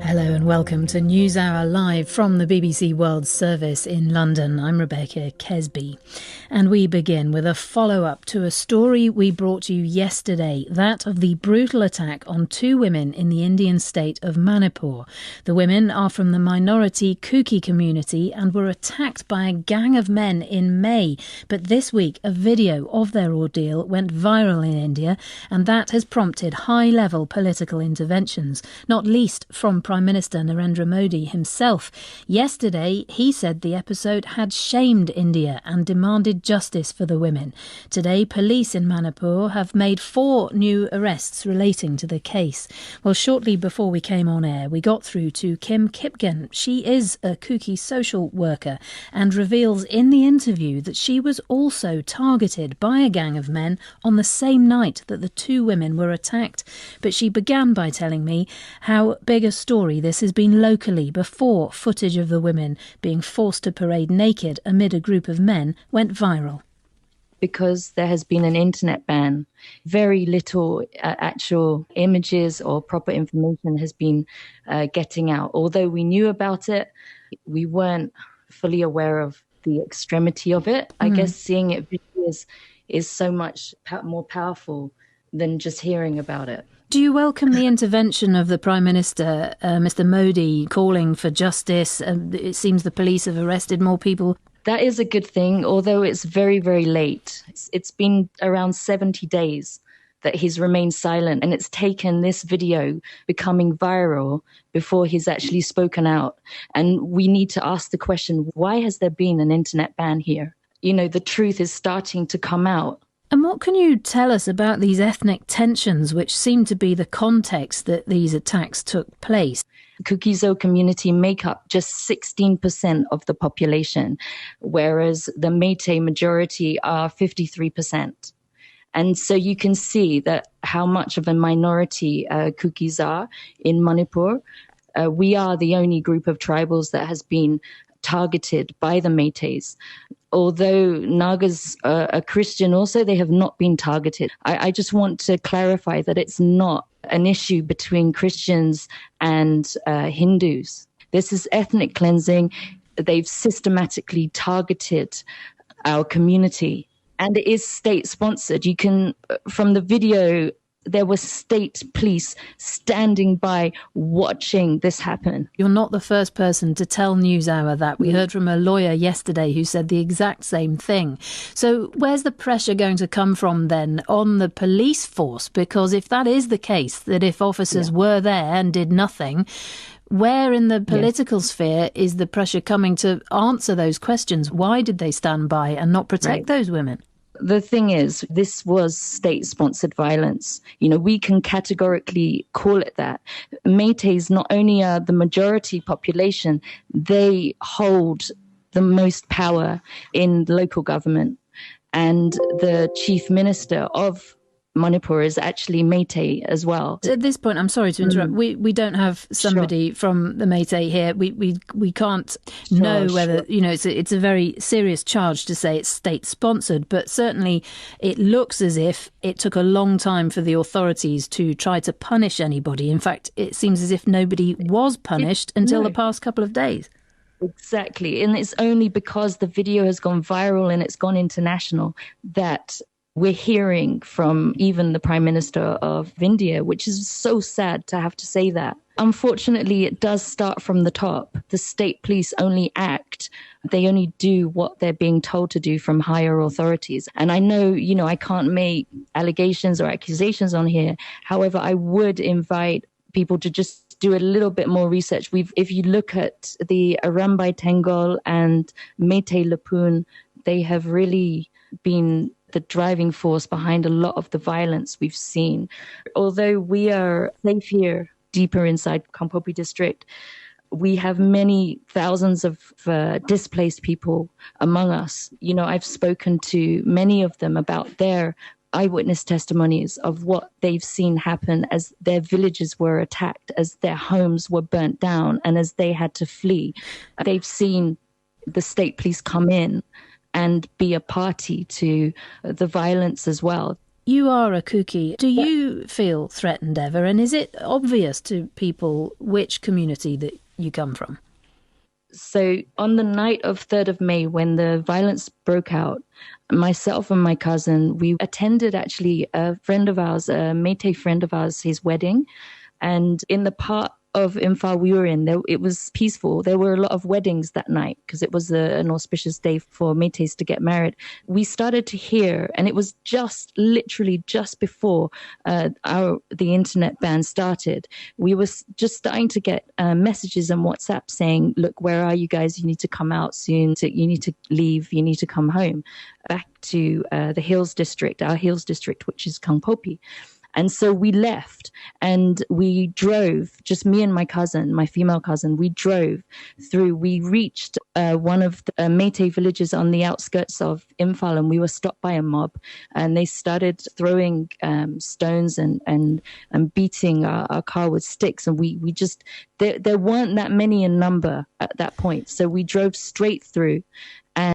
Hello and welcome to NewsHour Live from the BBC World Service in London. I'm Rebecca Kesby. And we begin with a follow-up to a story we brought you yesterday, that of the brutal attack on two women in the Indian state of Manipur. The women are from the minority Kuki community and were attacked by a gang of men in May. But this week, a video of their ordeal went viral in India, and that has prompted high-level political interventions, not least from Prime Minister Narendra Modi himself. Yesterday, he said the episode had shamed India and demanded justice for the women. Today, police in Manipur have made 4 new arrests relating to the case. Well, shortly before we came on air, we got through to Kim Kipgen. She is a Kuki social worker and reveals in the interview that she was also targeted by a gang of men on the same night that the 2 women were attacked. But she began by telling me how big a story this has been locally before footage of the women being forced to parade naked amid a group of men went viral. Because there has been an internet ban, very little actual images or proper information has been getting out. Although we knew about it, we weren't fully aware of the extremity of it. I guess seeing it is so much more powerful than just hearing about it. Do you welcome the intervention of the Prime Minister, Mr. Modi, calling for justice? It seems the police have arrested more people. That is a good thing, although it's very, very late. It's been around 70 days that he's remained silent, and it's taken this video becoming viral before he's actually spoken out. And we need to ask the question, why has there been an internet ban here? You know, the truth is starting to come out. And what can you tell us about these ethnic tensions, which seem to be the context that these attacks took place? Kukizo community make up just 16% of the population, whereas the Meitei majority are 53%. And so you can see that how much of a minority Kukis are in Manipur. We are the only group of tribals that has been targeted by the Meiteis. Although Nagas are Christian also, they have not been targeted. I just want to clarify that it's not an issue between Christians and Hindus. This is ethnic cleansing. They've systematically targeted our community. And it is state-sponsored. You can, from the video, there were state police standing by watching this happen. You're not the first person to tell NewsHour that. We heard from a lawyer yesterday who said the exact same thing. So where's the pressure going to come from then on the police force? Because if that is the case, that if officers were there and did nothing, where in the political sphere is the pressure coming to answer those questions? Why did they stand by and not protect those women? The thing is, this was state-sponsored violence. You know, we can categorically call it that. Meiteis not only are the majority population, they hold the most power in local government. And the chief minister of Manipur is actually Meitei as well. At this point, I'm sorry to interrupt. We don't have somebody from the Meitei here. We can't know whether, you know, it's a very serious charge to say it's state-sponsored, but certainly it looks as if it took a long time for the authorities to try to punish anybody. In fact, it seems as if nobody was punished until the past couple of days. Exactly. And it's only because the video has gone viral and it's gone international that we're hearing from even the Prime Minister of India, which is so sad to have to say that. Unfortunately, it does start from the top. The state police only act. They only do what they're being told to do from higher authorities. And I know, you know, I can't make allegations or accusations on here. However, I would invite people to just do a little bit more research. If you look at the Arambai Tengol and Meitei Lapun, they have really been the driving force behind a lot of the violence we've seen. Although we are safe here, deeper inside Kampopi district, we have many thousands of displaced people among us. You know, I've spoken to many of them about their eyewitness testimonies of what they've seen happen as their villages were attacked, as their homes were burnt down, and as they had to flee. They've seen the state police come in and be a party to the violence as well. You are a Kuki. Do you feel threatened ever? And is it obvious to people which community that you come from? So on the night of 3rd of May, when the violence broke out, myself and my cousin, we attended actually a friend of ours, a Métis friend of ours, his wedding. And in the part of Imphal we were in, it was peaceful. There were a lot of weddings that night because it was an auspicious day for Métis to get married. We started to hear, and it was literally just before the internet ban started. We were just starting to get messages on WhatsApp saying, look, where are you guys? You need to come out soon. You need to leave. You need to come home back to the Hills District, our Hills District, which is Kangpopi. And so we left and we drove, just me and my cousin, my female cousin, we drove through. We reached one of the Métis villages on the outskirts of Imphal, and we were stopped by a mob, and they started throwing stones and beating our car with sticks. And we just, there weren't that many in number at that point. So we drove straight through.